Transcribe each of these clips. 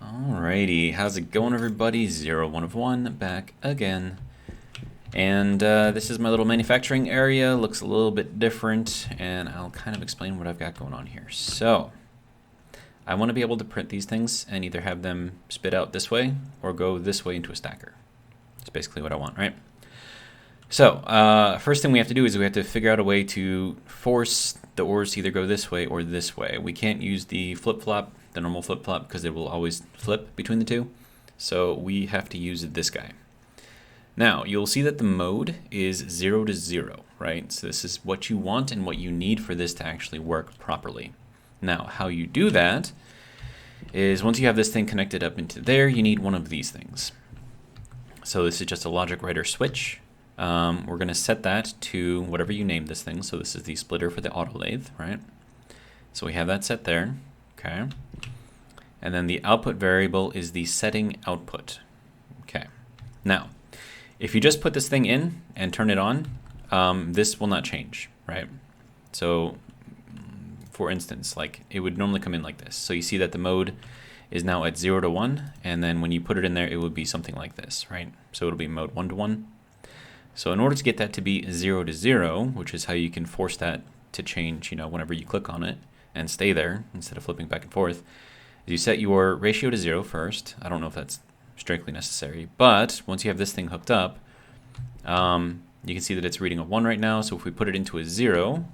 Alrighty, how's it going everybody? 01 of 1 back again. And this is my little manufacturing area, looks a little bit different, and I'll kind of explain what I've got going on here. So, I want to be able to print these things and either have them spit out this way or go this way into a stacker. That's basically what I want, right? So, first thing we have to do is we have to figure out a way to force the ores to either go this way or this way. We can't use the flip-flop, the normal flip-flop, because it will always flip between the two. So we have to use this guy. Now, you'll see that the mode is 0 to 0, right? So this is what you want and what you need for this to actually work properly. Now, how you do that is once you have this thing connected up into there, you need one of these things. So this is just a logic writer switch. We're going to set that to whatever you name this thing. So this is the splitter for the auto lathe, right? So we have that set there. Okay. And then the output variable is the setting output. Okay. Now, if you just put this thing in and turn it on, this will not change, right? So, for instance, like it would normally come in like this. So you see that the mode is now at 0 to 1, and then when you put it in there, it would be something like this, right? So it'll be mode 1 to 1. So in order to get that to be 0 to 0, which is how you can force that to change, you know, whenever you click on it and stay there instead of flipping back and forth, is you set your ratio to 0 first. I don't know if that's strictly necessary, but once you have this thing hooked up, you can see that it's reading a 1 right now. So if we put it into a 0,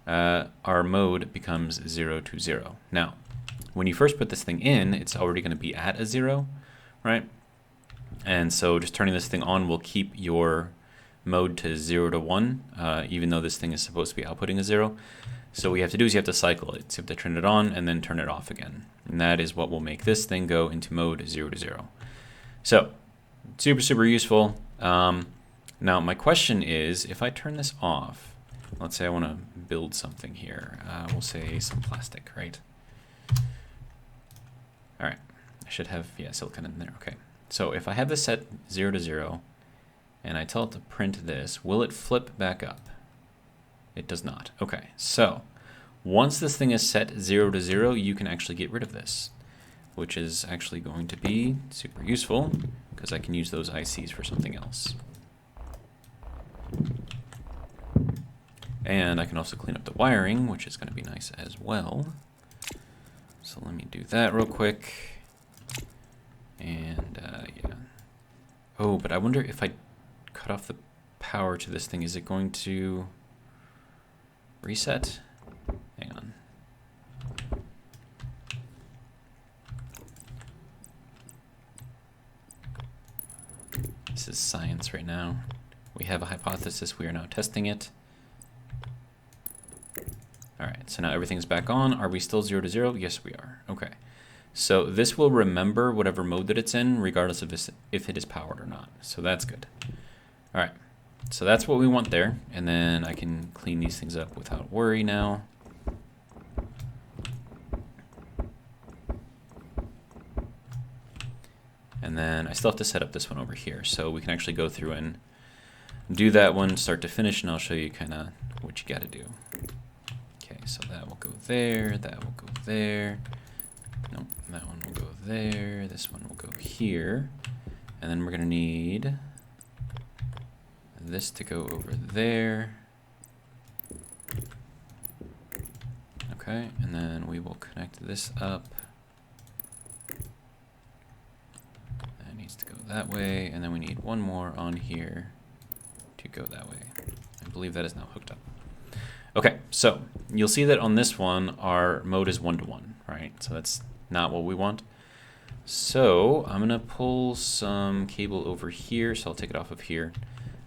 our mode becomes 0 to 0. Now, when you first put this thing in, it's already going to be at a 0, right? And so just turning this thing on will keep your mode to 0 to 1, even though this thing is supposed to be outputting a 0. So what you have to do is you have to cycle it. So you have to turn it on and then turn it off again. And that is what will make this thing go into mode 0 to 0. So super, super useful. Now my question is, if I turn this off, let's say I want to build something here. We'll say some plastic, right? All right, I should have, yeah, silicon in there, okay. So if I have this set 0 to 0, and I tell it to print this, will it flip back up? It does not. Okay, so once this thing is set 0 to 0, you can actually get rid of this, which is actually going to be super useful because I can use those ICs for something else. And I can also clean up the wiring, which is going to be nice as well. So let me do that real quick. And yeah. Oh, but I wonder if I cut off the power to this thing, is it going to reset? Hang on. This is science right now. We have a hypothesis, we are now testing it. All right, so now everything's back on. Are we still 0 to 0? Yes, we are. Okay. So this will remember whatever mode that it's in, regardless of if it is powered or not. So that's good. All right. So that's what we want there. And then I can clean these things up without worry now. And then I still have to set up this one over here. So we can actually go through and do that one start to finish, and I'll show you kind of what you got to do. Okay, so that will go there, that will go there. Nope, that one will go there, this one will go here. And then we're going to need this to go over there. Okay, and then we will connect this up. That needs to go that way, and then we need one more on here to go that way. I believe that is now hooked up. Okay, so you'll see that on this one, our mode is 1 to 1, right? So that's not what we want. So I'm gonna pull some cable over here, so I'll take it off of here.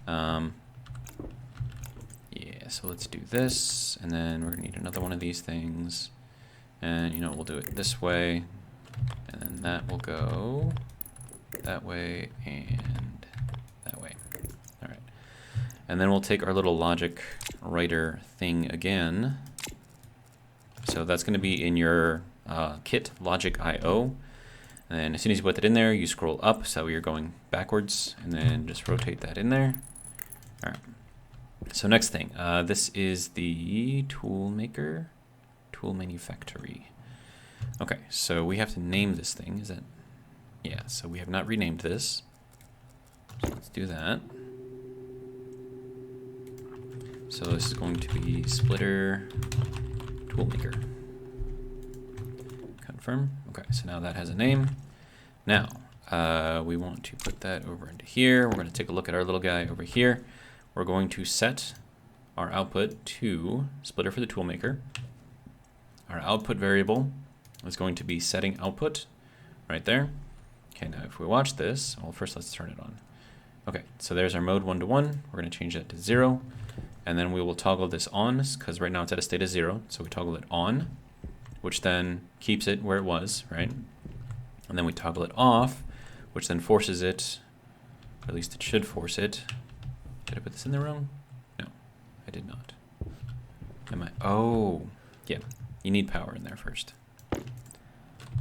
Yeah, so let's do this, and then we're gonna need another one of these things. And you know, we'll do it this way, and then that will go that way and that way. All right, and then we'll take our little logic writer thing again. So that's gonna be in your kit logic IO. And as soon as you put that in there, you scroll up so you're going backwards, and then just rotate that in there. All right. So next thing, this is the tool maker, tool manufactory. Okay, so we have to name this thing. Is that? Yeah, so we have not renamed this. So let's do that. So this is going to be splitter toolmaker. Confirm. Okay, so now that has a name. Now, we want to put that over into here. We're going to take a look at our little guy over here. We're going to set our output to splitter for the toolmaker. Our output variable is going to be setting output right there. Okay, now if we watch this, well, first let's turn it on. Okay, so there's our mode 1 to 1. We're going to change that to 0. And then we will toggle this on, because right now it's at a state of 0. So we toggle it on, which then keeps it where it was, right? And then we toggle it off, which then forces it, or at least it should force it. Did I put this in the wrong? No, I did not. Am I? Oh, yeah. You need power in there first.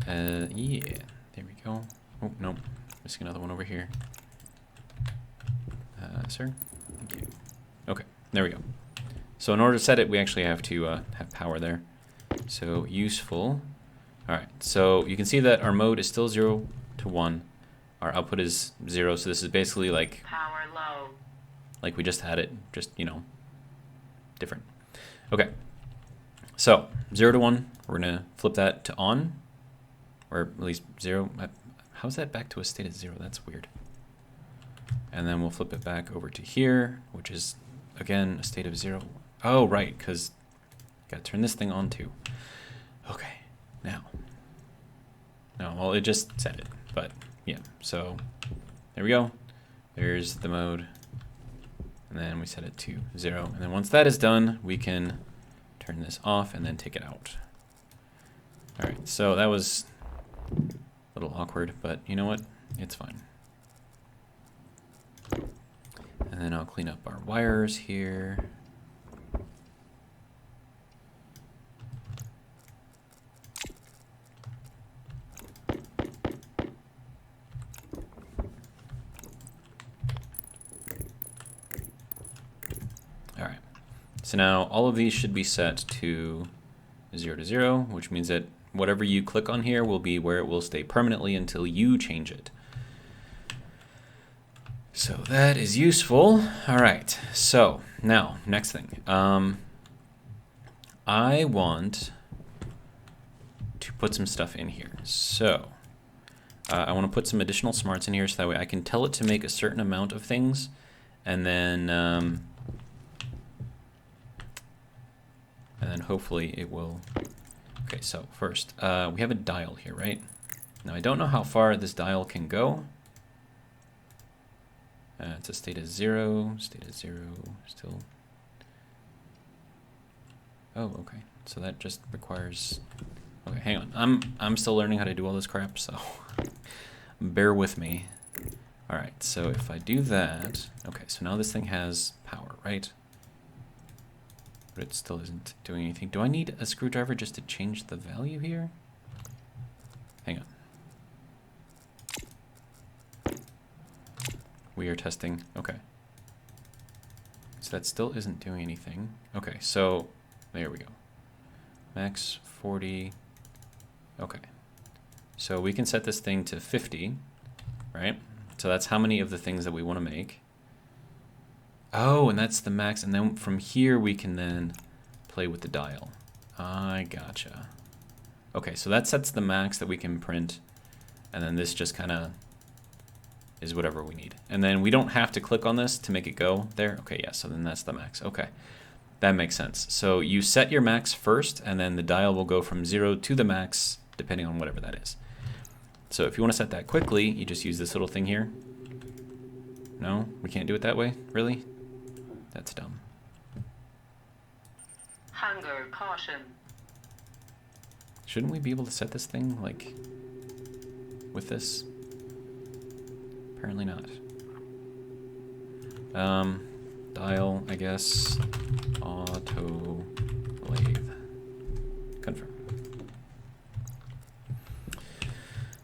Yeah, there we go. Oh, no, missing another one over here. Sir? Thank you. Okay, there we go. So in order to set it, we actually have to have power there. So useful. All right, so you can see that our mode is still 0 to 1. Our output is 0, so this is basically like power low. Like we just had it, just, you know, different. Okay, so 0 to 1, we're gonna flip that to on, or at least 0. How's that back to a state of 0? That's weird. And then we'll flip it back over to here, which is, again, a state of 0. Oh, right, because gotta turn this thing on too. Okay, now. No, well, it just set it, but yeah, so there we go. There's the mode. And then we set it to 0. And then once that is done, we can turn this off and then take it out. All right, so that was a little awkward, but you know what? It's fine. And then I'll clean up our wires here. All right, so now all of these should be set to 0 to 0, which means that whatever you click on here will be where it will stay permanently until you change it. So that is useful. All right, so now next thing. I want to put some stuff in here. So I want to put some additional smarts in here so that way I can tell it to make a certain amount of things, and then hopefully it will. Okay, so first we have a dial here, right? Now I don't know how far this dial can go. It's a state of 0, still. Oh, okay. So that just requires. Okay, hang on. I'm still learning how to do all this crap, so bear with me. All right. So if I do that, okay. So now this thing has power, right? But it still isn't doing anything. Do I need a screwdriver just to change the value here? Hang on. We are testing. Okay. So that still isn't doing anything. Okay, so there we go. Max 40. Okay. So we can set this thing to 50, right? So that's how many of the things that we want to make. Oh, and that's the max. And then from here we can then play with the dial. I gotcha. Okay, so that sets the max that we can print. And then this just kind of is whatever we need. And then we don't have to click on this to make it go there. Okay, yeah, so then that's the max. Okay, that makes sense. So you set your max first, and then the dial will go from 0 to the max, depending on whatever that is. So if you want to set that quickly, you just use this little thing here. No, we can't do it that way? Really? That's dumb. Hunger caution. Shouldn't we be able to set this thing, like, with this? Apparently not. Dial, I guess. Auto lathe. Confirm.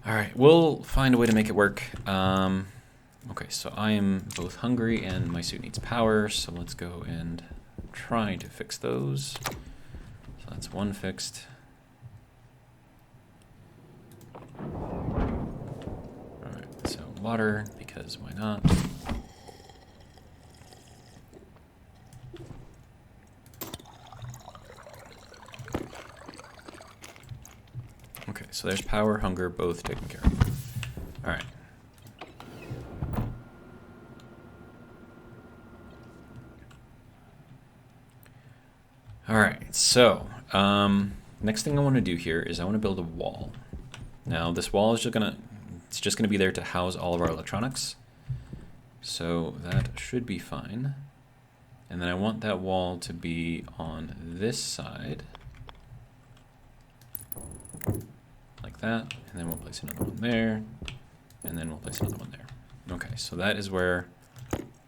All right, we'll find a way to make it work. Okay, so I am both hungry and my suit needs power, so let's go and try to fix those. So that's one fixed. water, because why not? Okay, so there's power, hunger, both taken care of. Alright. Alright, so, next thing I want to do here is I want to build a wall. Now, this wall is just gonna be there to house all of our electronics. So that should be fine. And then I want that wall to be on this side. Like that, and then we'll place another one there, and then we'll place another one there. Okay, so that is where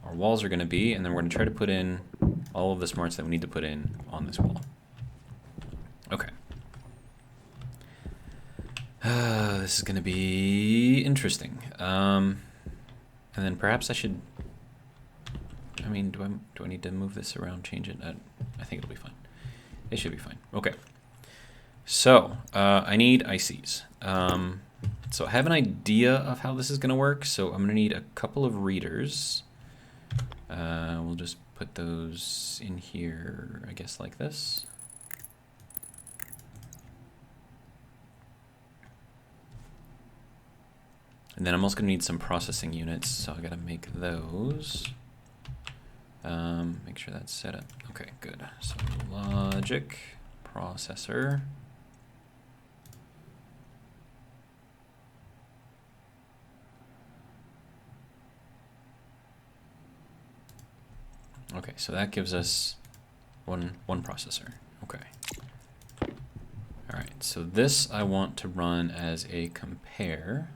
our walls are gonna be, and then we're gonna try to put in all of the smarts that we need to put in on this wall. Okay. This is gonna be interesting. And then perhaps I should, I mean, do I need to move this around, change it? I think it'll be fine. It should be fine. Okay. So, I need ICs. So I have an idea of how this is going to work. So I'm going to need a couple of readers. We'll just put those in here, I guess, like this. And then I'm also going to need some processing units, so I got to make those. Make sure that's set up. Okay, good. So logic, processor. Okay, so that gives us one processor. Okay. All right, so this I want to run as a compare.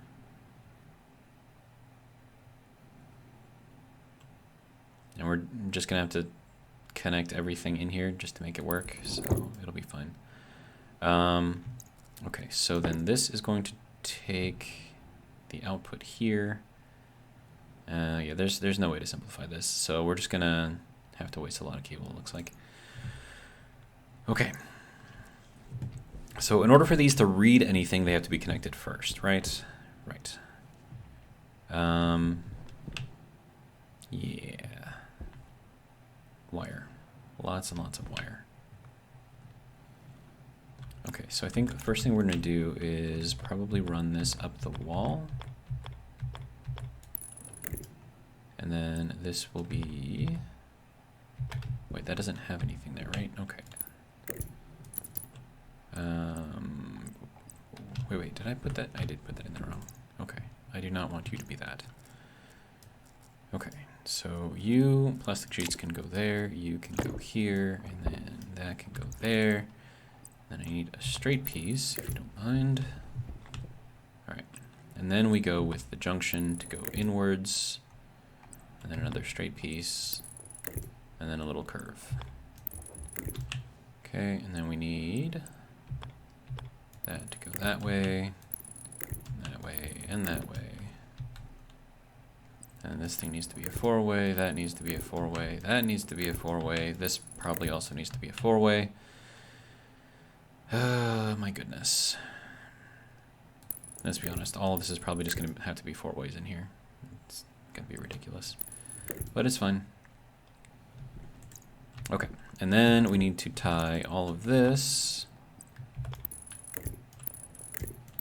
And we're just gonna have to connect everything in here just to make it work, so it'll be fine. Okay, so then this is going to take the output here. Yeah, there's no way to simplify this, so we're just gonna have to waste a lot of cable, it looks like. Okay. So in order for these to read anything, they have to be connected first, right? Right. Yeah. Wire. Lots and lots of wire. Okay, so I think the first thing we're going to do is probably run this up the wall. And then this will be... Wait, that doesn't have anything there, right? Okay. Wait, did I put that? I did put that in there wrong. Okay, I do not want you to be that. Okay, so you, plastic sheets can go there, you can go here, and then that can go there. Then I need a straight piece, if you don't mind. Alright, and then we go with the junction to go inwards, and then another straight piece, and then a little curve. Okay, and then we need that to go that way, and that way. And this thing needs to be a four-way, that needs to be a four-way, that needs to be a four-way, this probably also needs to be a four-way. My goodness. Let's be honest, all of this is probably just going to have to be four ways in here. It's going to be ridiculous. But it's fine. Okay, and then we need to tie all of this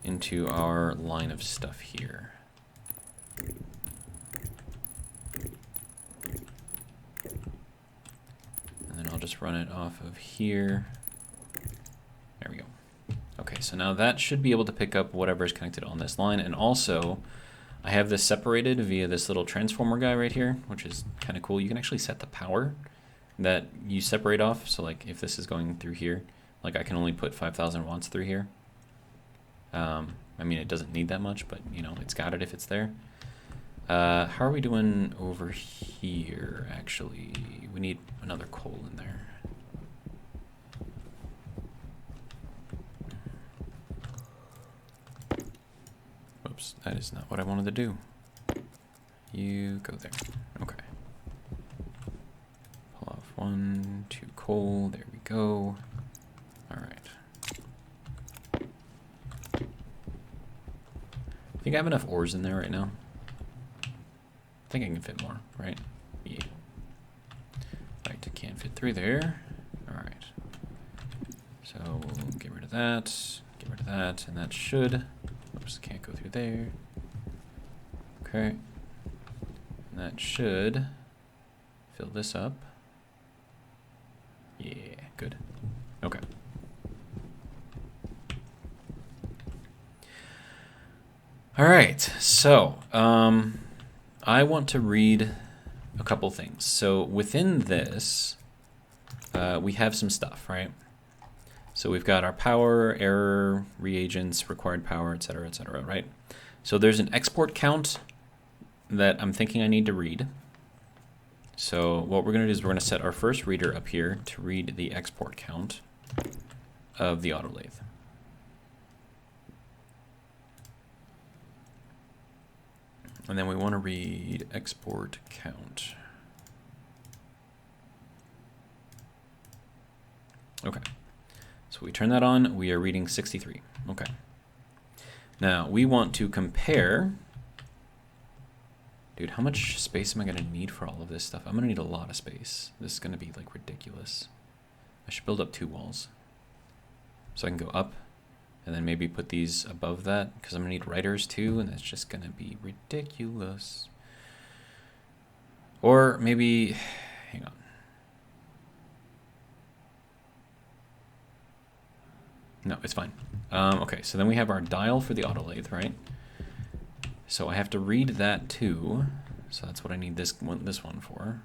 into our line of stuff here. And then I'll just run it off of here. There we go. Okay, so now that should be able to pick up whatever is connected on this line. And also, I have this separated via this little transformer guy right here, which is kind of cool. You can actually set the power that you separate off. So like if this is going through here, like I can only put 5,000 watts through here. I mean, it doesn't need that much, but you know, it's got it if it's there. How are we doing over here, actually? We need another coal in there. Oops, that is not what I wanted to do. You go there. Okay. Pull off 1, 2 coal. There we go. All right. I think I have enough ores in there right now. I think I can fit more, right? Yeah. Right, I can't fit through there. All right. So we'll get rid of that, and that should, oops, can't go through there. Okay. And that should fill this up. Yeah, good. Okay. All right, so I want to read a couple things. So within this, we have some stuff, right? So we've got our power, error, reagents, required power, et cetera, right? So there's an export count that I'm thinking I need to read. So what we're going to do is we're going to set our first reader up here to read the export count of the autolathe. And then we want to read export count. Okay. So we turn that on, we are reading 63. Okay. Now we want to compare. Dude, how much space am I going to need for all of this stuff? I'm going to need a lot of space. This is going to be like ridiculous. I should build up 2 walls. So I can go up and then maybe put these above that because I'm going to need writers too, and that's just going to be ridiculous. Or maybe, hang on. No, it's fine. Okay, so then we have our dial for the autolathe, right? So I have to read that too. So that's what I need this one for.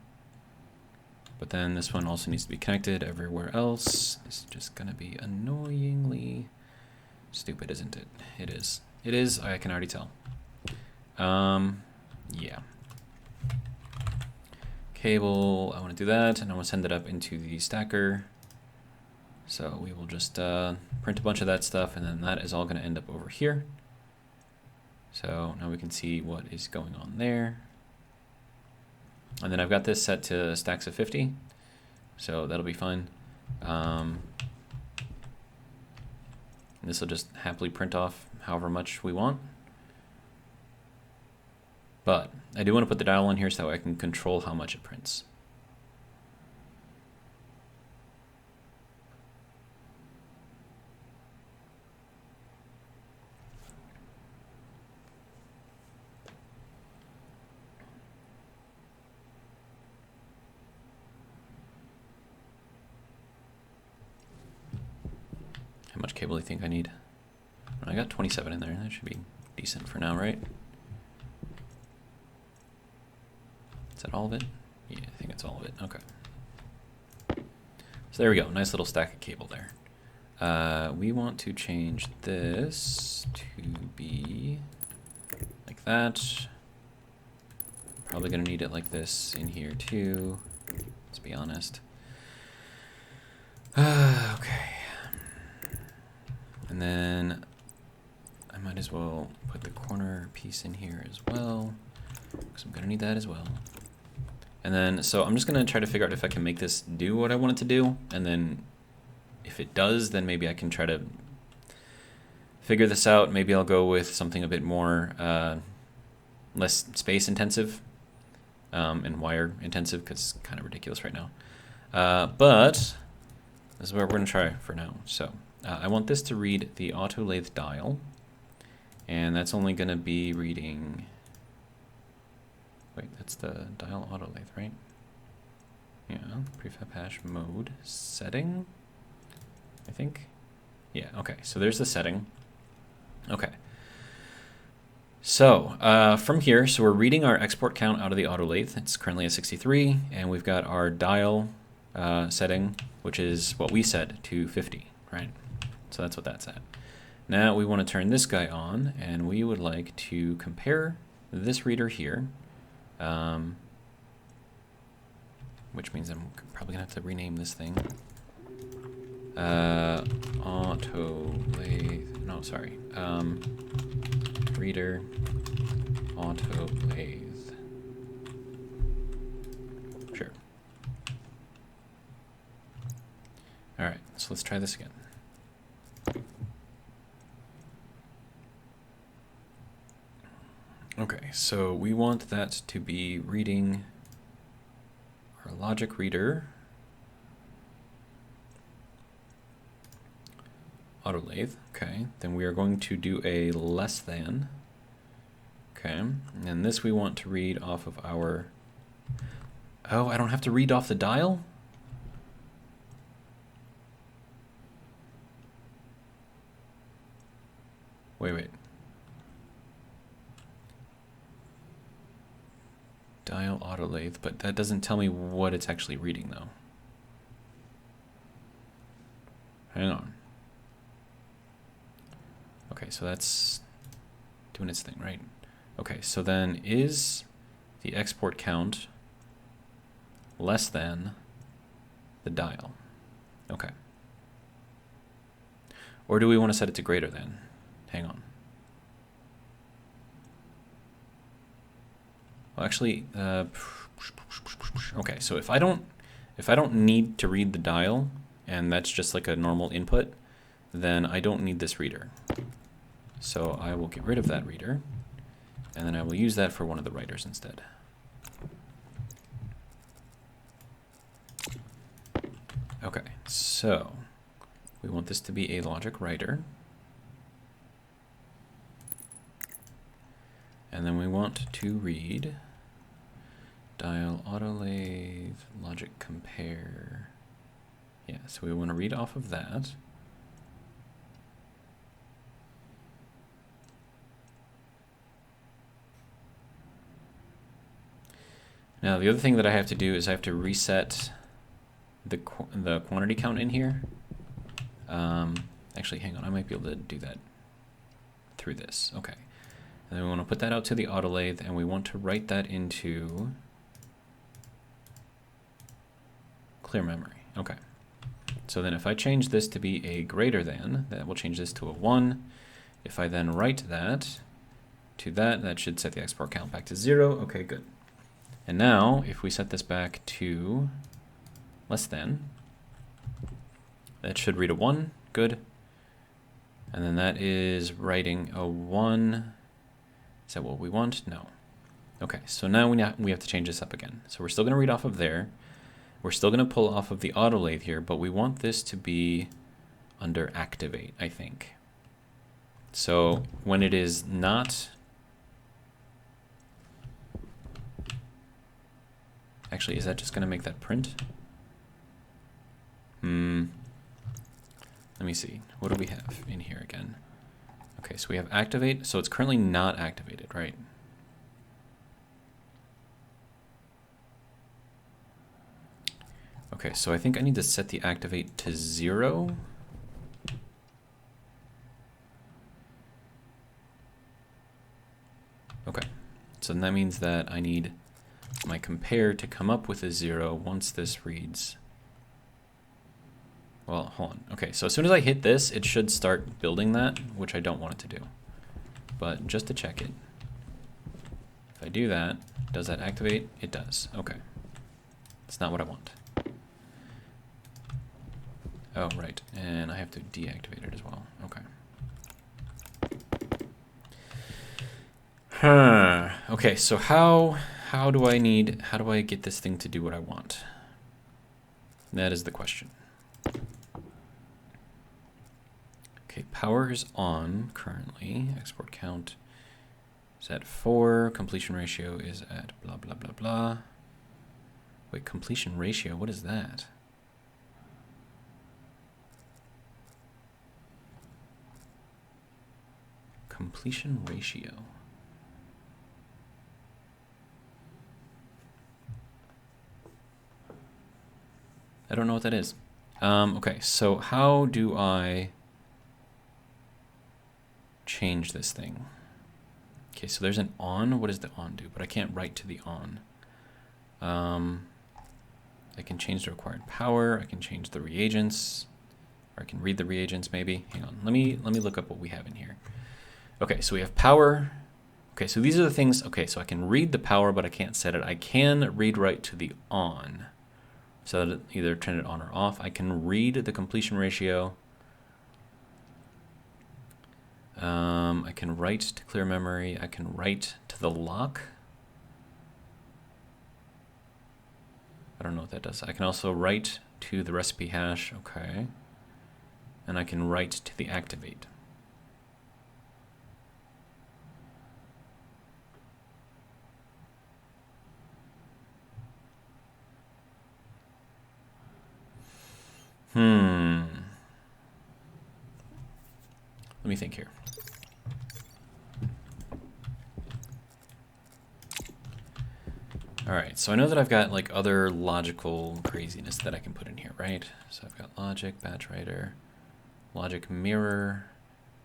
But then this one also needs to be connected everywhere else. This is just gonna be annoyingly stupid, isn't it? It is. It is, I can already tell. Yeah. Cable, I wanna do that, and I wanna send it up into the stacker. So we will just print a bunch of that stuff, and then that is all gonna end up over here. So now we can see what is going on there. And then I've got this set to stacks of 50, so that'll be fine. This will just happily print off however much we want. But I do want to put the dial on here so I can control how much it prints. How much cable do you think I need? I got 27 in there. That should be decent for now, right? Is that all of it? Yeah, I think it's all of it. Okay. So there we go. Nice little stack of cable there. We want to change this to be like that. Probably going to need it like this in here too. Let's be honest. Okay. And then I might as well put the corner piece in here as well, because I'm going to need that as well. And then, so I'm just going to try to figure out if I can make this do what I want it to do. And then if it does, then maybe I can try to figure this out. Maybe I'll go with something a bit more, less space intensive and wire intensive, because it's kind of ridiculous right now. But this is what we're going to try for now. So I want this to read the auto lathe dial, and that's only going to be reading. Wait, that's the dial auto lathe, right? Yeah, prefab hash mode setting, I think. Yeah, okay, so there's the setting. Okay. So from here, so we're reading our export count out of the auto lathe. It's currently at 63, and we've got our dial setting, which is what we set to 50, right? So that's what that's at. Now we want to turn this guy on, and we would like to compare this reader here, which means I'm probably gonna have to rename this thing. Auto lathe, no, sorry. Reader auto lathe. Sure. All right, so let's try this again. Okay, so we want that to be reading our logic reader, autolathe. Okay, then we are going to do a less than. Okay, and this we want to read off of our... Oh, I don't have to read off the dial? Wait. Dial autolathe, but that doesn't tell me what it's actually reading, though. Hang on. Okay, so that's doing its thing, right? Okay, so then is the export count less than the dial? Okay. Or do we want to set it to greater than? Hang on. Well, actually, okay, so if I don't need to read the dial, and that's just like a normal input, then I don't need this reader. So I will get rid of that reader, and then I will use that for one of the writers instead. Okay, so we want this to be a logic writer. And then we want to read dial autolathe logic compare. Yeah, so we want to read off of that. Now the other thing that I have to do is I have to reset the quantity count in here. Actually, hang on, I might be able to do that through this. Okay. And then we want to put that out to the autolathe, and we want to write that into clear memory. Okay. So then if I change this to be a greater than, that will change this to a 1. If I then write that to that, that should set the export count back to 0. Okay, good. And now, if we set this back to less than, that should read a 1. Good. And then that is writing a 1. Is that what we want? No. Okay, so now we have to change this up again. So we're still going to read off of there. We're still going to pull off of the autolathe here, but we want this to be under activate, I think. So when it is not... Actually, is that just going to make that print? Let me see. What do we have in here again? Okay, so we have activate, so it's currently not activated, right? Okay, so I think I need to set the activate to 0. Okay, so that means that I need my compare to come up with a 0 once this reads. Well, hold on. Okay, so as soon as I hit this, it should start building that, which I don't want it to do. But just to check it, if I do that, does that activate? It does. Okay. It's not what I want. Oh, right. And I have to deactivate it as well. Okay. Okay, so how do I get this thing to do what I want? That is the question. Okay, power is on currently. Export count is at 4. Completion ratio is at blah, blah, blah, blah. Wait, completion ratio, what is that? Completion ratio. I don't know what that is. Okay, so how do I change this thing? Okay, so there's an on. What does the on do? But I can't write to the on. I can change the required power. I can change the reagents, or I can read the reagents maybe. Hang on. Let me look up what we have in here. Okay, so we have power. Okay, so these are the things. Okay, so I can read the power, but I can't set it. I can read write to the on, so that it either turn it on or off. I can read the completion ratio. I can write to clear memory. I can write to the lock. I don't know what that does. I can also write to the recipe hash. Okay. And I can write to the activate. Let me think here. All right, so I know that I've got like other logical craziness that I can put in here, right? So I've got logic, batch writer, logic mirror,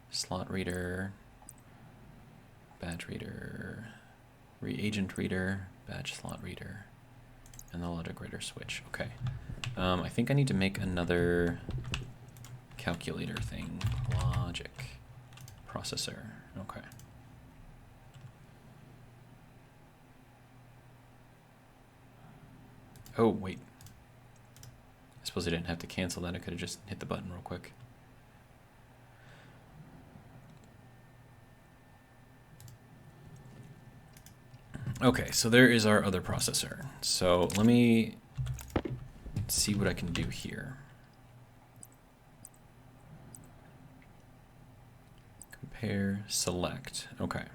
slot reader, batch reader, reagent reader, batch slot reader, and the logic writer switch. Okay. I think I need to make another calculator thing. Logic processor. Okay. Oh, wait. I suppose I didn't have to cancel that. I could have just hit the button real quick. Okay, so there is our other processor. So let me see what I can do here. Compare, select. Okay.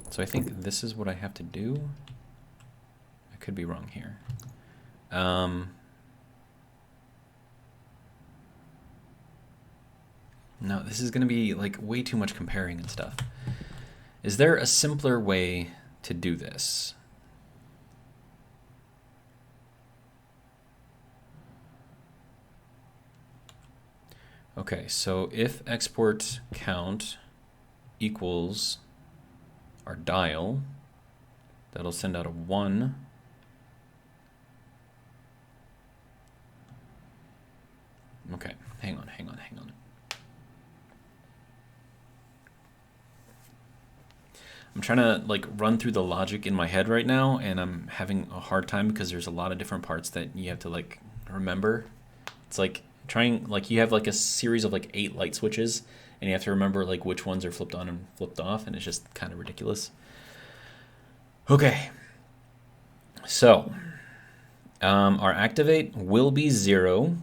So I think this is what I have to do. I could be wrong here. No, this is going to be like way too much comparing and stuff. Is there a simpler way to do this? Okay, so if export count equals our dial, that'll send out a 1. Okay, hang on. I'm trying to like run through the logic in my head right now, and I'm having a hard time because there's a lot of different parts that you have to like remember. It's like trying, like you have like a series of like 8 light switches, and you have to remember like which ones are flipped on and flipped off, and it's just kind of ridiculous. Okay, so our activate will be 0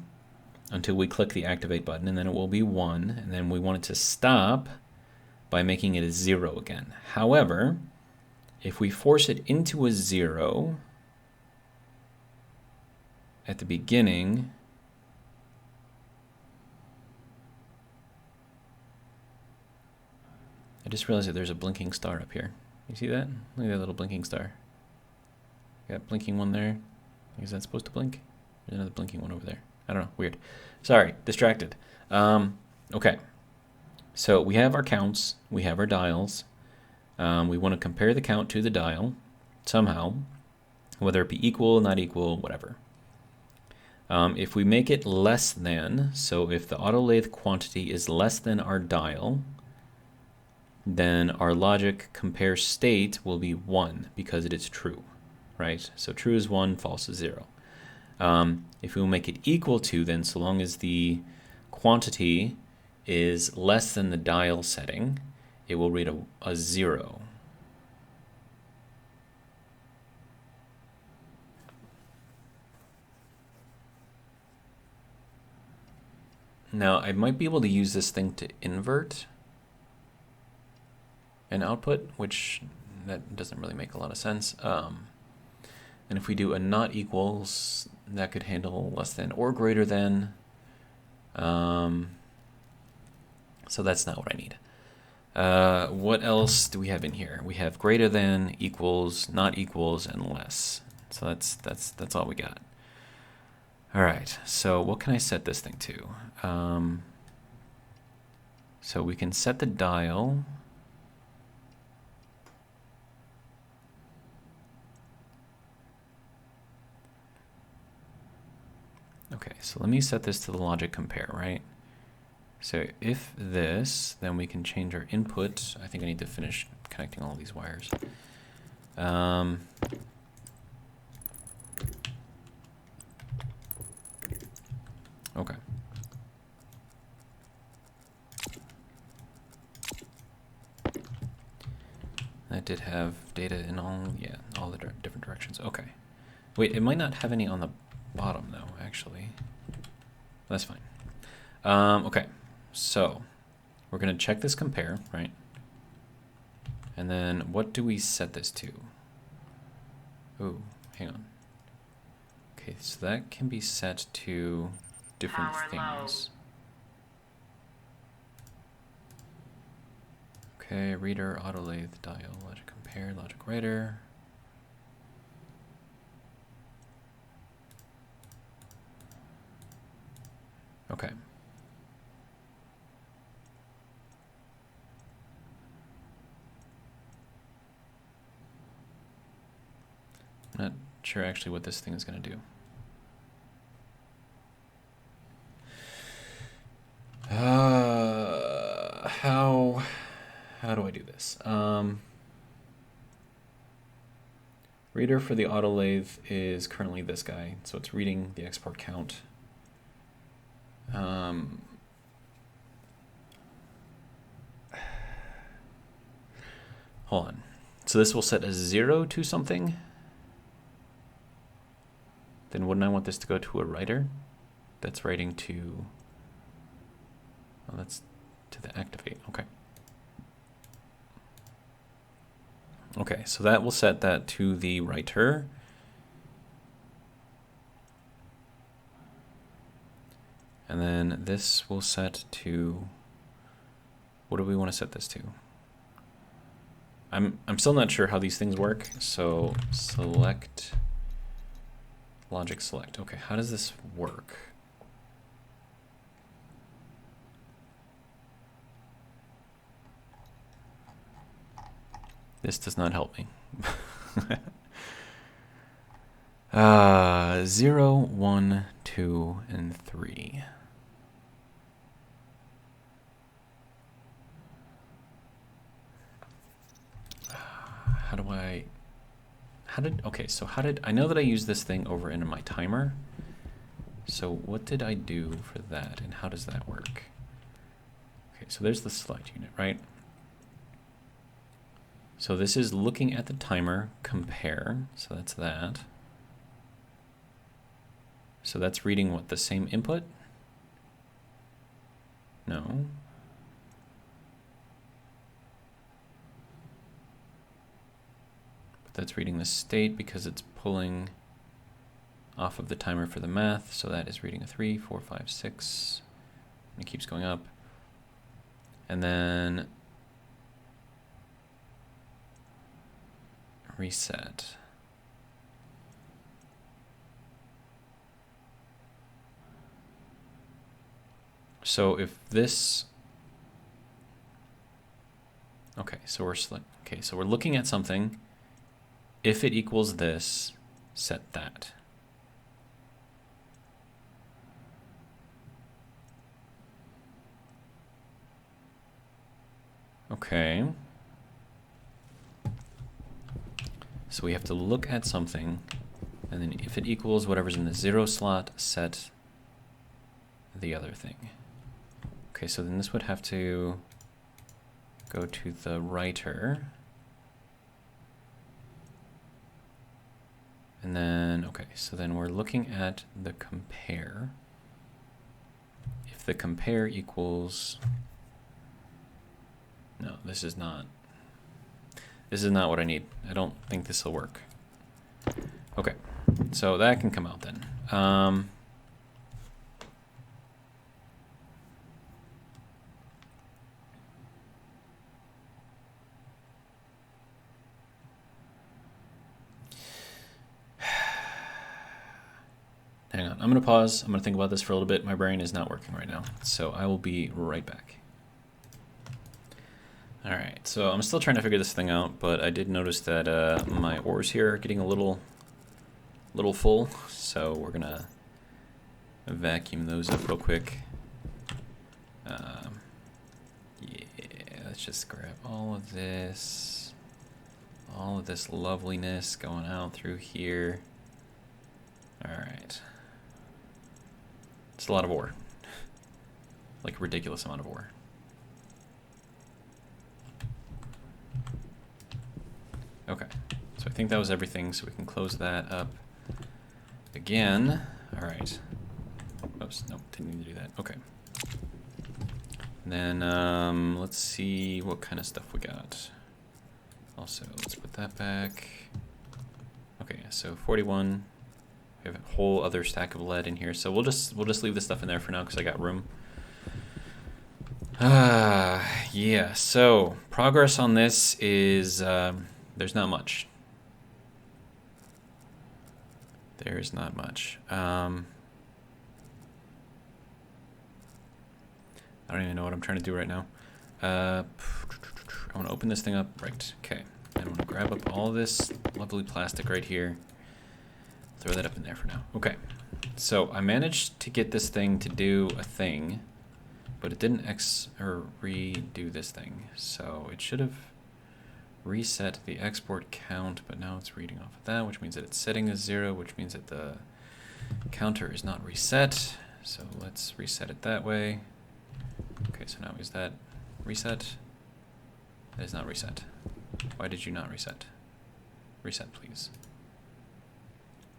until we click the activate button, and then it will be 1, and then we want it to stop by making it a 0 again. However, if we force it into a 0 at the beginning, I just realized that there's a blinking star up here. You see that? Look at that little blinking star. Got blinking one there. Is that supposed to blink? There's another blinking one over there. I don't know. Weird. Sorry. Distracted. Okay. So we have our counts. We have our dials. We want to compare the count to the dial somehow, whether it be equal, not equal, whatever. If we make it less than, so if the auto lathe quantity is less than our dial, then our logic compare state will be 1 because it is true, right? So true is 1, false is 0. If we make it equal to, then so long as the quantity is less than the dial setting, it will read a 0. Now, I might be able to use this thing to invert an output, which that doesn't really make a lot of sense. And if we do a not equals, that could handle less than or greater than. So that's not what I need. What else do we have in here? We have greater than, equals, not equals, and less. So that's all we got. All right, so what can I set this thing to? So we can set the dial. Okay, so let me set this to the logic compare, right? So if this, then we can change our input. I think I need to finish connecting all these wires. Okay. That did have data in all the different directions. Okay. Wait, it might not have any on the bottom though, actually. That's fine. Okay, so we're gonna check this compare, right? And then what do we set this to? Oh, hang on. Okay, so that can be set to different Power low. things. Okay, reader, auto lathe, dial, logic compare, logic writer. Okay. I'm not sure actually what this thing is going to do. How do I do this? Reader for the auto lathe is currently this guy, so it's reading the export count. Hold on. So this will set as 0 to something. Then wouldn't I want this to go to a writer? That's writing to... Oh, that's to the activate. Okay. Okay, so that will set that to the writer. And then this will set to... What do we want to set this to? I'm still not sure how these things work, so select... Logic select. Okay, how does this work? This does not help me. 0, 1, 2, and 3. I know that I used this thing over into my timer. So what did I do for that, and how does that work? Okay, so there's the select unit, right? So this is looking at the timer, compare, so that's that. So that's reading what, the same input? No. But that's reading the state because it's pulling off of the timer for the math, so that is reading a 3, 4, 5, 6, and it keeps going up. And then reset. So if this, okay, so we're looking at something. If it equals this, set that. Okay. So we have to look at something, and then if it equals whatever's in the 0 slot, set the other thing. Okay, so then this would have to go to the writer. And then, okay, so then we're looking at the compare. If the compare equals, no, this is not what I need. I don't think this will work. Okay, so that can come out then. Hang on, I'm gonna pause. I'm gonna think about this for a little bit. My brain is not working right now, so I will be right back. All right, so I'm still trying to figure this thing out, but I did notice that my ores here are getting a little full, so we're gonna vacuum those up real quick. Yeah, let's just grab all of this loveliness going out through here. All right. It's a lot of ore. Like a ridiculous amount of ore. Okay, so I think that was everything, so we can close that up again. All right. Oops, nope, didn't need to do that. Okay. And then let's see what kind of stuff we got. Also, let's put that back. Okay, so 41. We have a whole other stack of lead in here, so we'll just leave this stuff in there for now because I got room. Yeah. So progress on this is there's not much. There's not much. I don't even know what I'm trying to do right now. I want to open this thing up. Right. Okay. And I'm going to grab up all this lovely plastic right here. Throw that up in there for now. Okay. So I managed to get this thing to do a thing, but it didn't redo this thing. So it should have reset the export count, but now it's reading off of that, which means that it's setting as 0, which means that the counter is not reset. So let's reset it that way. Okay, so now is that reset? That is not reset. Why did you not reset? Reset, please.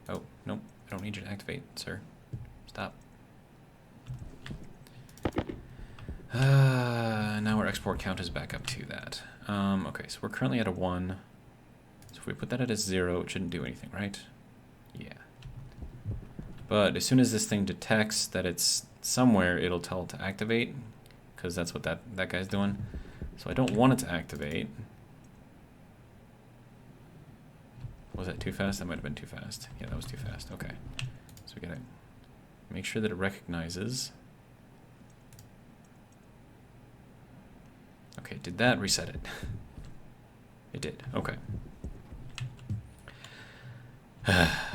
Oh, nope. I don't need you to activate, sir. Stop. Now our export count is back up to that. Okay, so we're currently at a 1. So if we put that at a 0, it shouldn't do anything, right? Yeah. But as soon as this thing detects that it's somewhere, it'll tell it to activate, because that's what that guy's doing. So I don't want it to activate. Was that too fast? That might have been too fast. Yeah, that was too fast. Okay. So we gotta make sure that it recognizes. Okay, did that reset it? It did. Okay.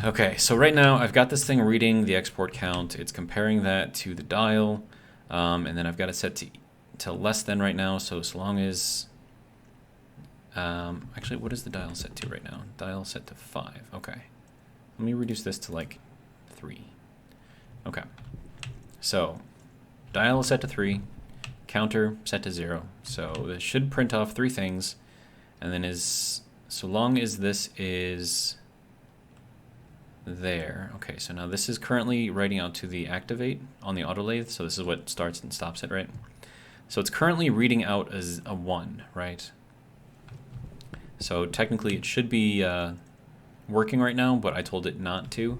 Okay, so right now I've got this thing reading the export count. It's comparing that to the dial, and then I've got it set to less than right now. So long as actually, what is the dial set to right now? Dial set to 5. Okay. Let me reduce this to like 3. Okay. So dial is set to 3, counter set to 0. So this should print off 3 things, and then so long as this is there. Okay, so now this is currently writing out to the activate on the auto lathe. So this is what starts and stops it, right? So it's currently reading out as a 1, right? So technically it should be working right now, but I told it not to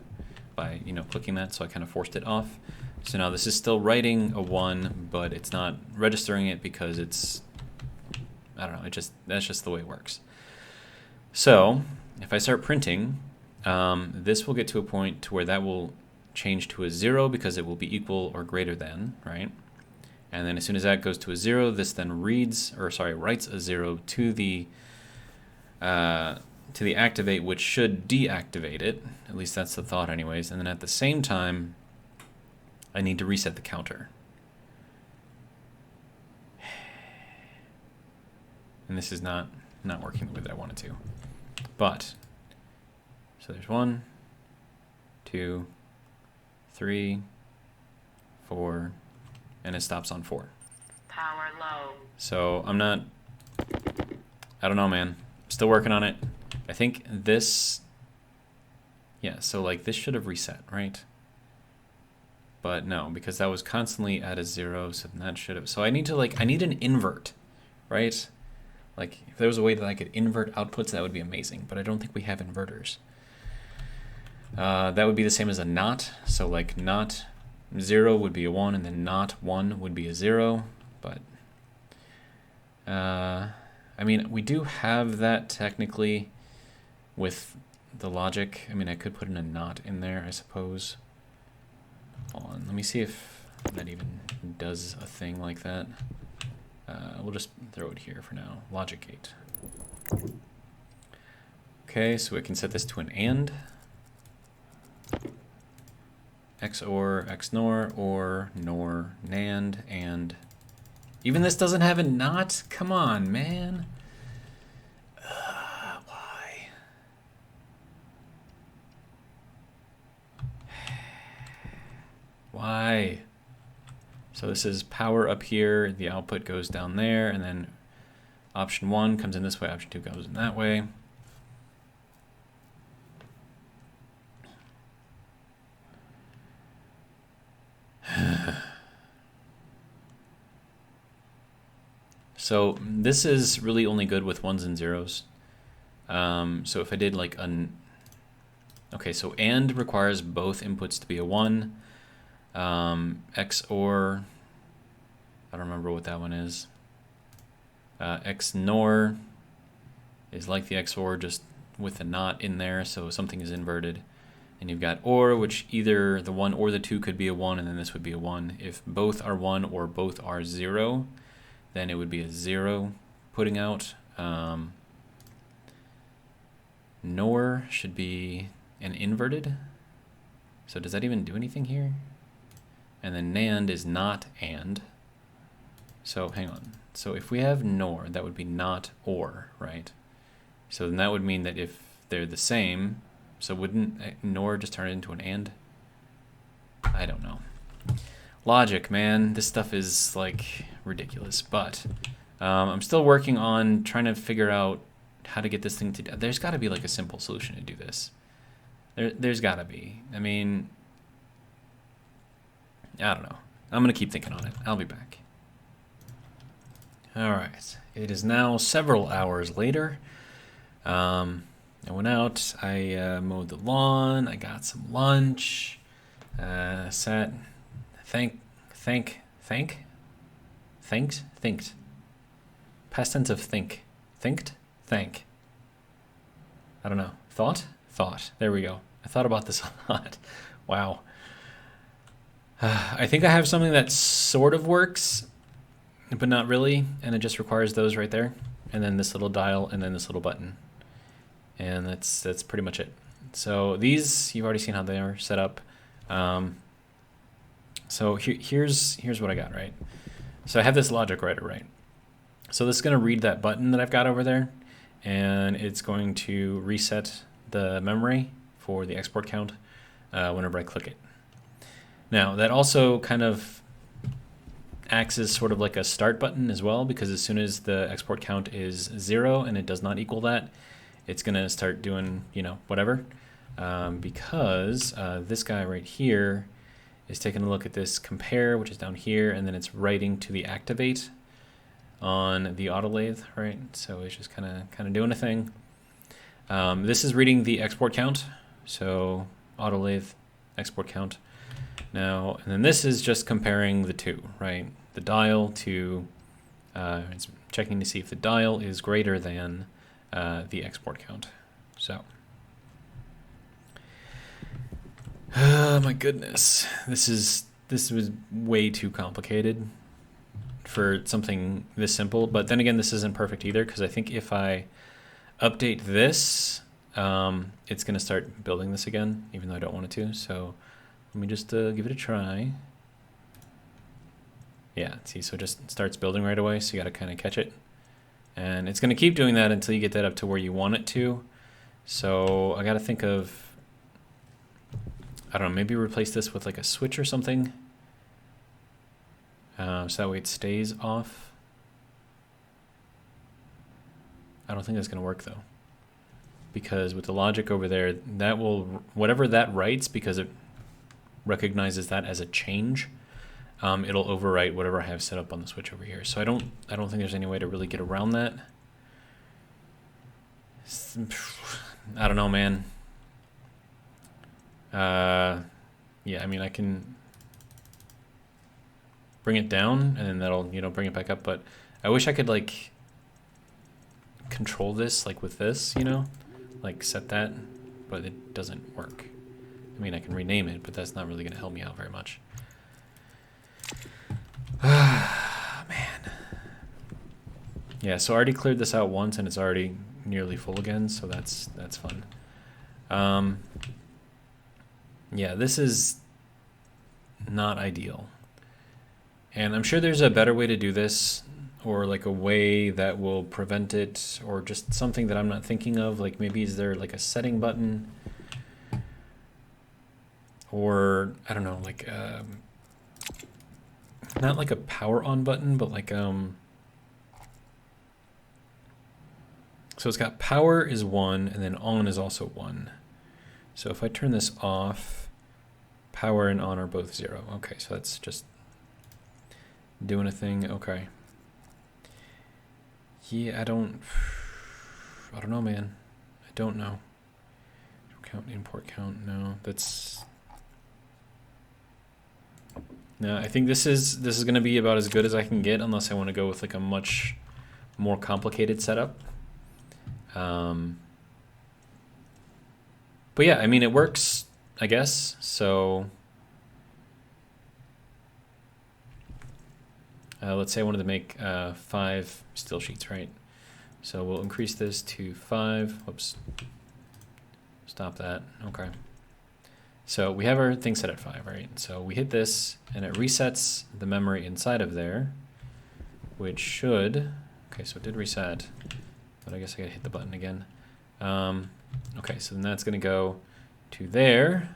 by, clicking that, so I kind of forced it off. So now this is still writing a 1, but it's not registering it because it's, I don't know, that's just the way it works. So if I start printing, this will get to a point to where that will change to a 0 because it will be equal or greater than, right? And then as soon as that goes to a 0, this then writes a 0 to the activate, which should deactivate it. At least that's the thought anyways. And then at the same time, I need to reset the counter. And this is not working the way that I want it to. But, so there's 1, 2, 3, 4, and it stops on 4. Power low. So I don't know, man. Still working on it. I think this, yeah, so like this should have reset, right? But no, because that was constantly at a 0, so then that should have, so I need an invert, right? Like if there was a way that I could invert outputs, that would be amazing, but I don't think we have inverters. That would be the same as a not, so like not 0 would be a 1, and then not 1 would be a 0, but I mean, we do have that technically with the logic. I mean, I could put in a not in there, I suppose. Hold on, let me see if that even does a thing like that. We'll just throw it here for now. Logic gate. Okay, so we can set this to an AND. XOR, XNOR, or NOR, NAND, and even this doesn't have a not? Come on, man. Why? Why? So this is power up here, the output goes down there, and then option 1 comes in this way, option 2 goes in that way. So this is really only good with ones and zeros. So if I did like okay, so AND requires both inputs to be a 1. XOR, I don't remember what that one is. XNOR is like the XOR, just with a not in there, so something is inverted. And you've got OR, which either the 1 or the 2 could be a 1, and then this would be a 1. If both are 1 or both are 0, then it would be a 0 putting out. NOR should be an inverted. So does that even do anything here? And then NAND is not AND. So hang on. So if we have NOR, that would be not OR, right? So then that would mean that if they're the same, so wouldn't NOR just turn it into an AND? I don't know. Logic, man. This stuff is like ridiculous. But I'm still working on trying to figure out how to get this thing to... There's got to be like a simple solution to do this. There's got to be. I mean, I don't know. I'm going to keep thinking on it. I'll be back. All right. It is now several hours later. I went out. I mowed the lawn. I got some lunch. Sat. Thinked. Past tense of think. Thinked? Thank. I don't know. Thought? Thought. There we go. I thought about this a lot. Wow. I think I have something that sort of works, but not really, and it just requires those right there, and then this little dial, and then this little button. And that's pretty much it. So these, you've already seen how they are set up. So here's what I got, right? So I have this logic writer, right? So this is going to read that button that I've got over there, and it's going to reset the memory for the export count whenever I click it. Now, that also kind of acts as sort of like a start button as well, because as soon as the export count is 0 and it does not equal that, it's going to start doing, you know, whatever. Because this guy right here is taking a look at this compare, which is down here, and then it's writing to the activate on the autolathe, right? So it's just kind of doing a thing. This is reading the export count, so autolathe export count. Now, and then this is just comparing the two, right? The dial to, it's checking to see if the dial is greater than the export count. So, oh my goodness, this was way too complicated for something this simple. But then again, this isn't perfect either, because I think if I update this, it's going to start building this again, even though I don't want it to. So let me just give it a try. Yeah, see, so it just starts building right away, so you got to kind of catch it. And it's going to keep doing that until you get that up to where you want it to. So I got to think of, I don't know, maybe replace this with like a switch or something. So that way it stays off. I don't think that's going to work though. Because with the logic over there, that will, whatever that writes, because it recognizes that as a change, it'll overwrite whatever I have set up on the switch over here. So I don't think there's any way to really get around that. I don't know, man. Yeah, I mean, I can bring it down and then that'll, you know, bring it back up, but I wish I could like control this like with this, you know, like set that, but it doesn't work. I mean, I can rename it, but that's not really going to help me out very much. Man. Yeah, so I already cleared this out once and it's already nearly full again, so that's fun. Yeah, this is not ideal. And I'm sure there's a better way to do this, or like a way that will prevent it, or just something that I'm not thinking of. Like maybe is there like a setting button, or I don't know, like not like a power on button, but like so it's got power is 1 and then on is also 1. So if I turn this off, power and on are both 0. Okay, so that's just doing a thing. Okay. Yeah, I don't know, man. I don't know. Count, import count, no. That's... No, I think this is going to be about as good as I can get unless I want to go with like a much more complicated setup. But yeah, I mean, it works, I guess. So let's say I wanted to make 5 still sheets, right? So we'll increase this to 5. Whoops. Stop that. Okay. So we have our thing set at 5, right? So we hit this, and it resets the memory inside of there, which should... Okay, so it did reset, but I guess I gotta hit the button again. Okay, so then that's gonna go to there.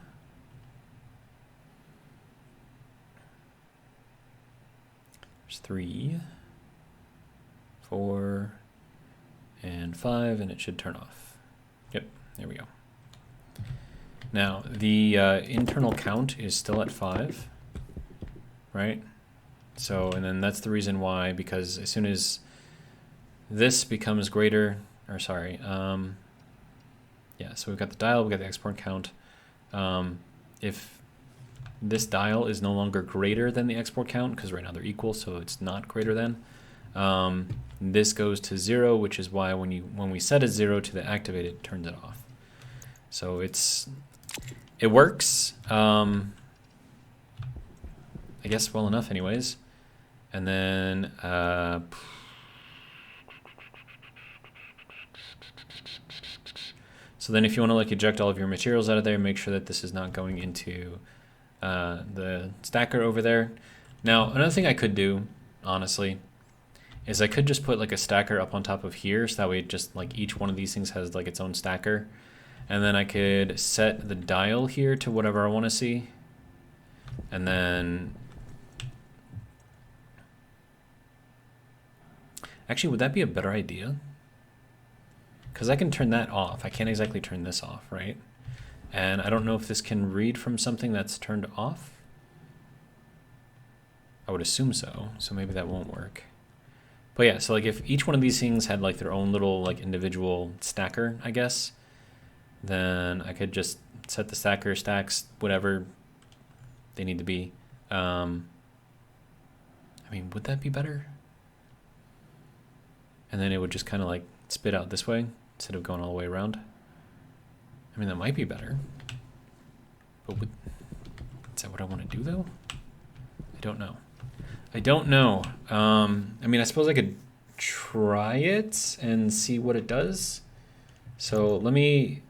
There's 3, 4, and 5, and it should turn off. Yep, there we go. Now, the internal count is still at 5, right? So, and then that's the reason why, because as soon as this becomes greater, or sorry, yeah, so we've got the dial, we've got the export count. If this dial is no longer greater than the export count, because right now they're equal, so it's not greater than, this goes to 0, which is why when we set a 0 to the activate, it turns it off. So it works, I guess well enough anyways. And then, so then if you want to like eject all of your materials out of there, make sure that this is not going into the stacker over there. Now, another thing I could do, honestly, is I could just put like a stacker up on top of here, so that way just like each one of these things has like its own stacker. And then I could set the dial here to whatever I want to see. And then... Actually, would that be a better idea? Because I can turn that off. I can't exactly turn this off, right? And I don't know if this can read from something that's turned off. I would assume so. So maybe that won't work. But yeah, so like if each one of these things had like their own little like individual stacker, I guess, then I could just set the stacker stacks, whatever they need to be. I mean, would that be better? And then it would just kind of like spit out this way instead of going all the way around. I mean, that might be better. But is that what I want to do though? I don't know. I don't know. I mean, I suppose I could try it and see what it does. So let me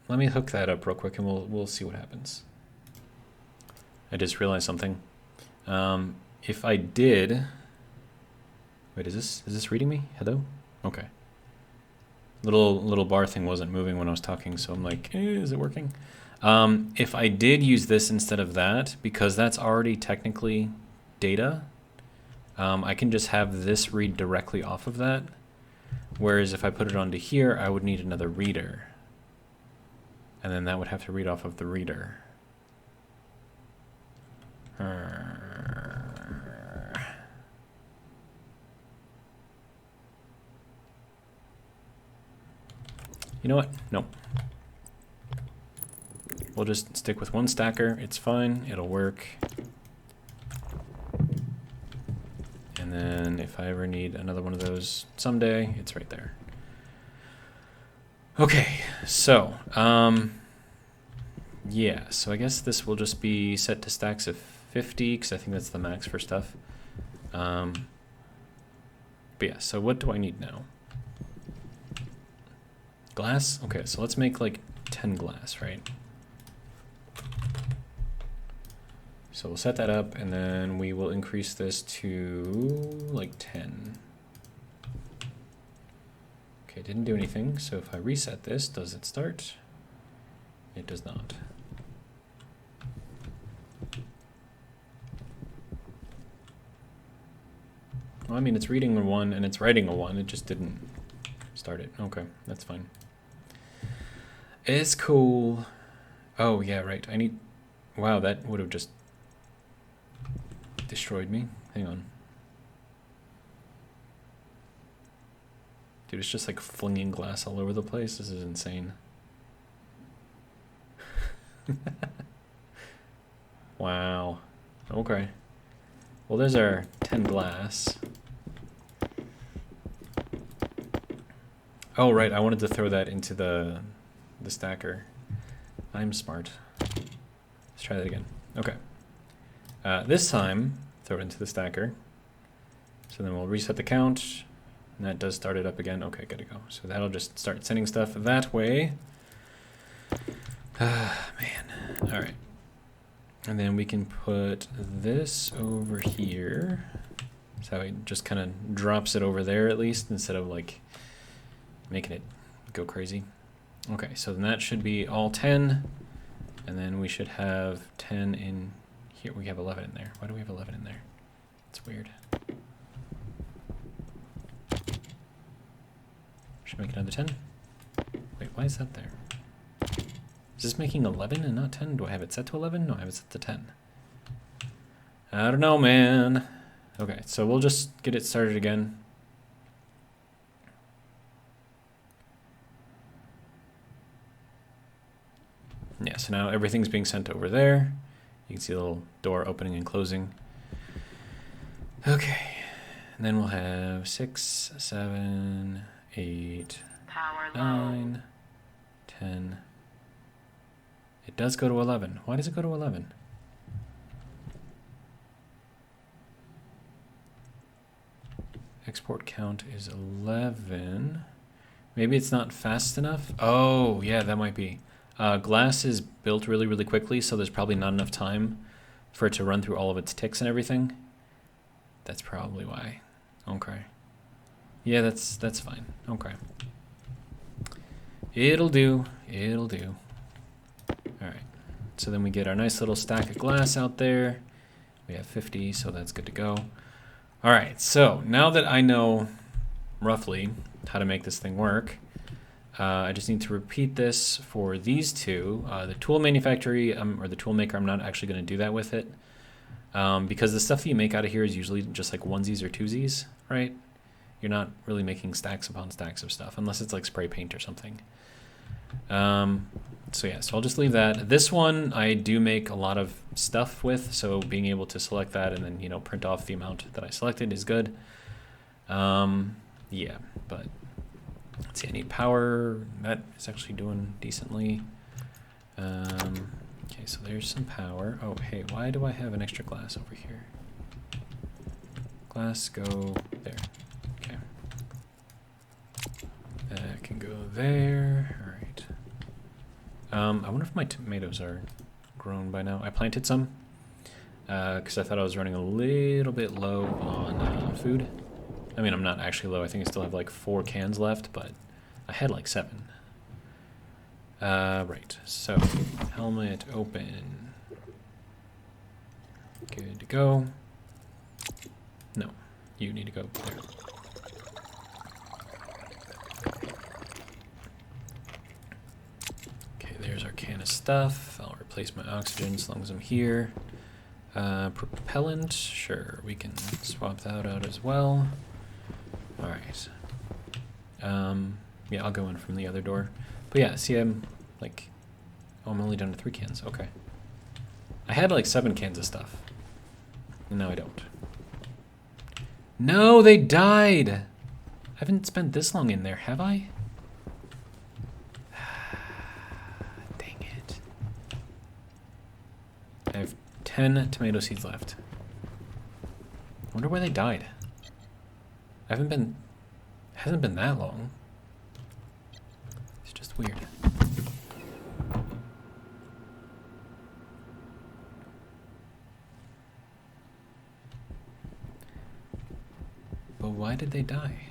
hook that up real quick and we'll see what happens. I just realized something. If I did, wait, is this reading me? Hello? Okay. Little bar thing wasn't moving when I was talking, so I'm like, is it working? If I did use this instead of that, because that's already technically data, I can just have this read directly off of that. Whereas if I put it onto here, I would need another reader. And then that would have to read off of the reader. You know what? No. We'll just stick with one stacker. It's fine. It'll work. And then if I ever need another one of those someday, it's right there. Okay, so, yeah, so I guess this will just be set to stacks of 50, because I think that's the max for stuff. But yeah, so what do I need now? Glass? Okay, so let's make like 10 glass, right? So we'll set that up, and then we will increase this to like 10. Okay, didn't do anything, so if I reset this, does it start? It does not. Well, I mean, it's reading a 1 and it's writing a 1, it just didn't start it. Okay, that's fine. It's cool. Oh, yeah, right. I need... Wow, that would have just destroyed me. Hang on. Dude, it's just like flinging glass all over the place. This is insane. Wow. Okay. Well, there's our 10 glass. Oh, right. I wanted to throw that into the stacker. I'm smart. Let's try that again. Okay. This time, throw it into the stacker. So then we'll reset the count. And that does start it up again. Okay, good to go. So that'll just start sending stuff that way. Man. All right. And then we can put this over here. So it just kind of drops it over there at least, instead of like making it go crazy. Okay, so then that should be all 10. And then we should have 10 in here. We have 11 in there. Why do we have 11 in there? It's weird. Should make another 10. Wait, why is that there? Is this making 11 and not 10? Do I have it set to 11? No, I have it set to 10. I don't know, man. Okay, so we'll just get it started again. Yeah, so now everything's being sent over there. You can see the little door opening and closing. Okay, and then we'll have 6, 7, 8, Power low. 9, 10. It does go to 11. Why does it go to 11? Export count is 11. Maybe it's not fast enough. Oh, yeah, that might be. Glass is built really, really quickly, so there's probably not enough time for it to run through all of its ticks and everything. That's probably why. Okay. Yeah, that's fine. Okay. It'll do. It'll do. All right. So then we get our nice little stack of glass out there. We have 50, so that's good to go. All right. So now that I know roughly how to make this thing work, I just need to repeat this for these two. The tool manufacturer or the tool maker, I'm not actually going to do that with it, because the stuff that you make out of here is usually just like onesies or twosies, right? You're not really making stacks upon stacks of stuff unless it's like spray paint or something. So yeah, so I'll just leave that. This one I do make a lot of stuff with, so being able to select that and then, you know, print off the amount that I selected is good. Yeah, but let's see, I need power. That is actually doing decently. Okay, so there's some power. Oh, hey, why do I have an extra glass over here? Glass, go there. Okay. That can go there. All right. I wonder if my tomatoes are grown by now. I planted some because I thought I was running a little bit low on food. I mean, I'm not actually low. I think I still have like 4 cans left, but I had like 7. Right, so helmet open. Good to go. No, you need to go there. Okay, there's our can of stuff. I'll replace my oxygen as long as I'm here. Propellant, sure, we can swap that out as well. All right. Yeah, I'll go in from the other door. But yeah, see, I'm like, oh, I'm only down to 3 cans. Okay. I had like 7 cans of stuff. And now I don't. No, they died. I haven't spent this long in there, have I? Dang it. I have 10 tomato seeds left. I wonder where they died. Hasn't been that long. It's just weird. But why did they die?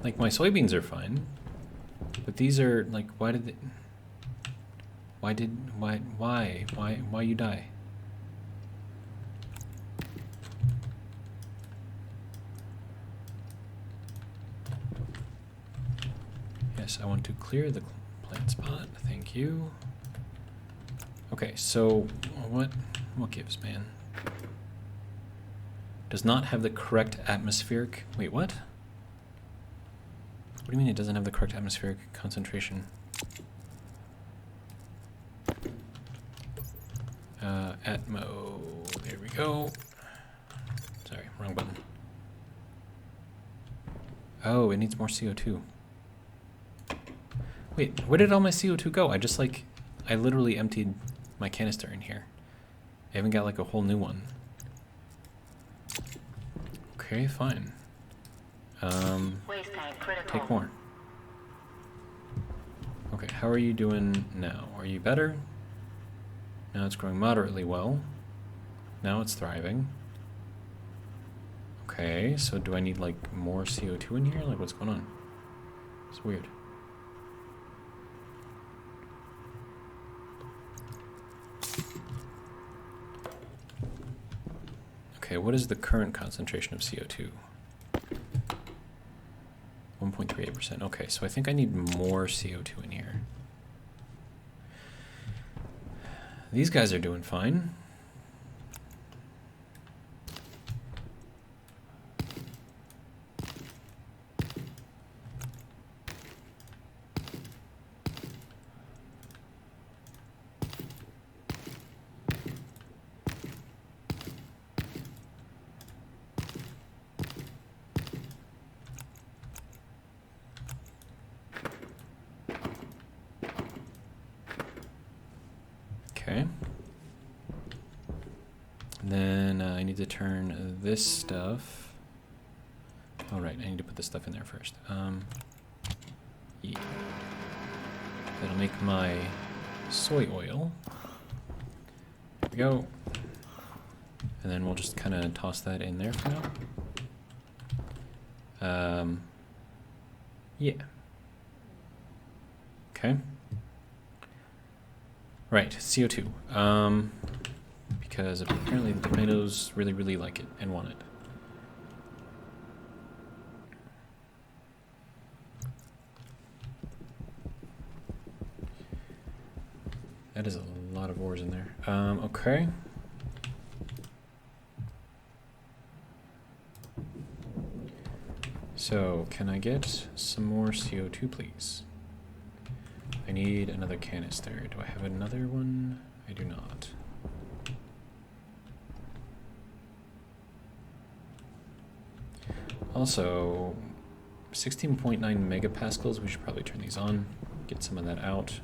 Like, my soybeans are fine, but these are like, why you die? Yes, I want to clear the plant spot. Thank you. Okay, so what gives, man? Does not have the correct atmospheric... Wait, what? What do you mean it doesn't have the correct atmospheric concentration? Atmo... There we go. Sorry, wrong button. Oh, it needs more CO2. Wait, where did all my CO2 go? I literally emptied my canister in here. I haven't got like a whole new one. Okay, fine. Waste tank critical. Take more. Okay, how are you doing now? Are you better? Now it's growing moderately well. Now it's thriving. Okay, so do I need like more CO2 in here? Like what's going on? It's weird. Okay, what is the current concentration of CO2? 1.38%. Okay, so I think I need more CO2 in here. These guys are doing fine. Okay. Then I need to turn this stuff. Oh, right, I need to put this stuff in there first. Yeah. That'll make my soy oil. There we go. And then we'll just kind of toss that in there for now. Yeah. Okay. Right, CO2. Because apparently the tomatoes really, really like it and want it. That is a lot of ores in there. Okay. So, can I get some more CO2, please? I need another canister. Do I have another one? I do not. Also, 16.9 megapascals. We should probably turn these on. Get some of that out.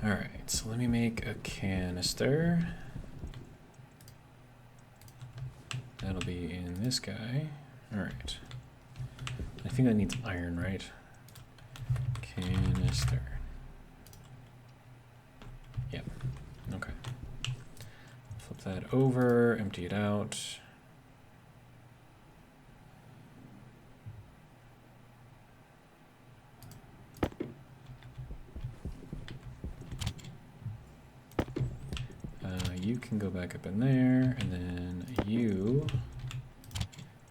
Alright, so let me make a canister. That'll be in this guy. Alright. I think that needs iron, right? Canister. Yep. Okay. Flip that over, empty it out. You can go back up in there, and then you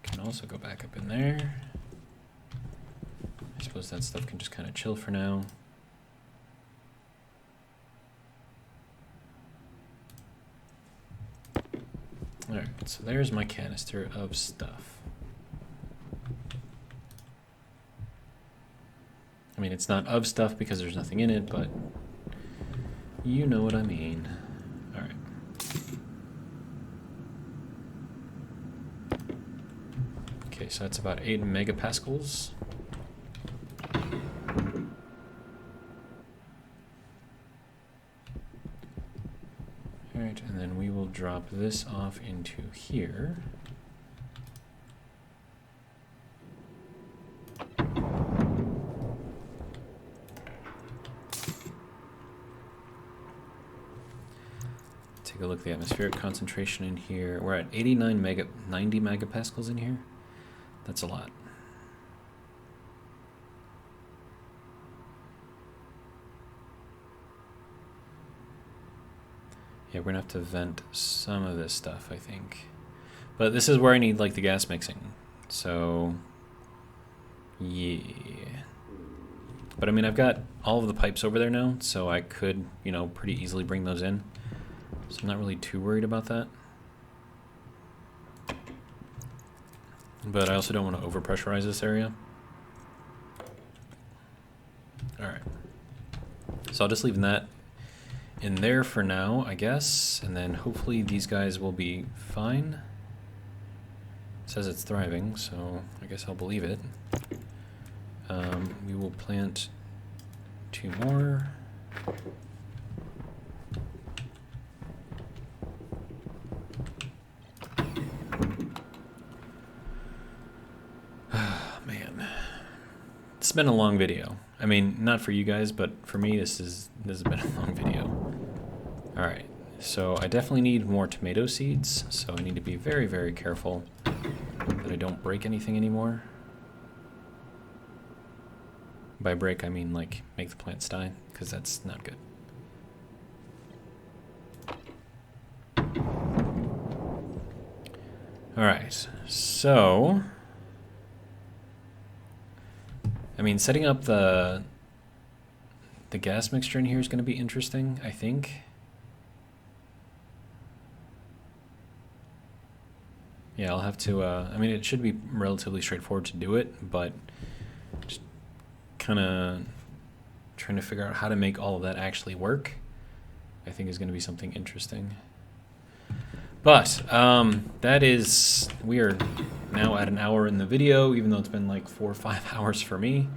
can also go back up in there. I suppose that stuff can just kind of chill for now. Alright, so there's my canister of stuff. I mean, it's not of stuff because there's nothing in it, but you know what I mean. Alright. Okay, so that's about 8 megapascals. Alright, and then we will drop this off into here. Take a look at the atmospheric concentration in here. We're at 90 megapascals in here. That's a lot. Yeah, we're gonna have to vent some of this stuff, I think. But this is where I need like the gas mixing. So, yeah. But I mean, I've got all of the pipes over there now, so I could, you know, pretty easily bring those in. So I'm not really too worried about that. But I also don't want to overpressurize this area. Alright. So I'll just leave that in there for now, I guess. And then hopefully these guys will be fine. It says it's thriving, so I guess I'll believe it. We will plant 2 more. Man, it's been a long video. I mean, not for you guys, but for me, this has been a long video. All right, so I definitely need more tomato seeds. So I need to be very, very careful that I don't break anything anymore. By break, I mean like make the plants die, because that's not good. All right, so I mean, setting up the gas mixture in here is going to be interesting, I think. Yeah, I'll have to, I mean, it should be relatively straightforward to do it, but just kind of trying to figure out how to make all of that actually work, I think is going to be something interesting. But that is, we are now at an hour in the video, even though it's been like 4 or 5 hours for me.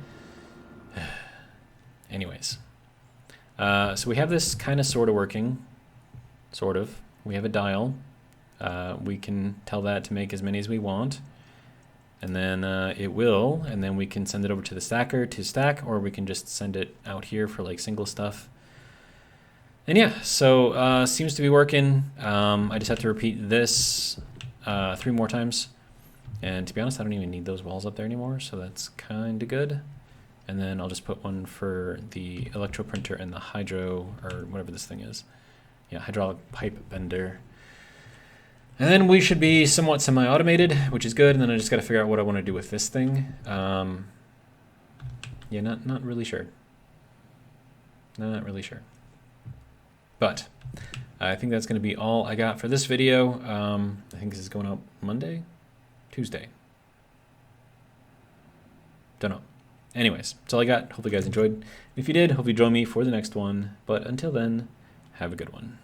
Anyways, so we have this kind of sort of working, sort of. We have a dial. We can tell that to make as many as we want, and then it will, and then we can send it over to the stacker to stack, or we can just send it out here for like single stuff. And yeah, so seems to be working. I just have to repeat this 3 more times. And to be honest, I don't even need those walls up there anymore, so that's kind of good. And then I'll just put one for the electro printer and the hydro, or whatever this thing is. Yeah, hydraulic pipe bender. And then we should be somewhat semi-automated, which is good. And then I just got to figure out what I want to do with this thing. Yeah, not really sure. Not really sure. But I think that's going to be all I got for this video. I think this is going out Monday? Tuesday. Don't know. Anyways, that's all I got. Hope you guys enjoyed. If you did, hope you join me for the next one. But until then, have a good one.